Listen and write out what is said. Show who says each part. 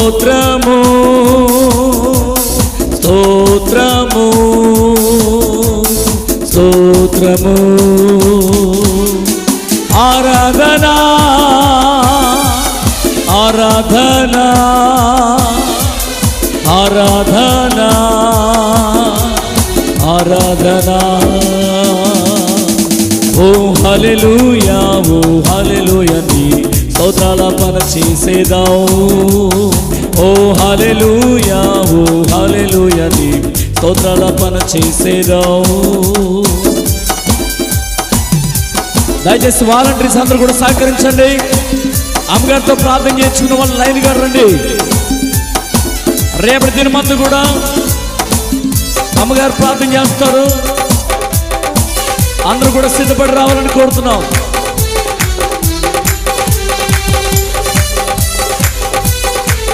Speaker 1: స్తోత్రము స్తోత్రము స్తోత్రము ఆరాధనా ఆరాధనా ఆరాధనా ఆరాధనా ఓ హల్లెలూయా ఓ హల్లెలూయా నీ స్తోత్రాలపన చేసేదాం ఓ హల్లెలూయా ఓ హల్లెలూయా నీ స్తోత్రాలపన చేసేదాం. దయచేసి వాలంటీర్స్ అందరూ కూడా సహకరించండి. అమ్మగారితో ప్రార్థన చేసుకున్న వాళ్ళు లైన్ గా రండి. రేపటి దినమందు కూడా అమ్మగారు ప్రార్థన చేస్తారు. అందరూ కూడా సిద్ధపడి రావాలని కోరుతున్నాం.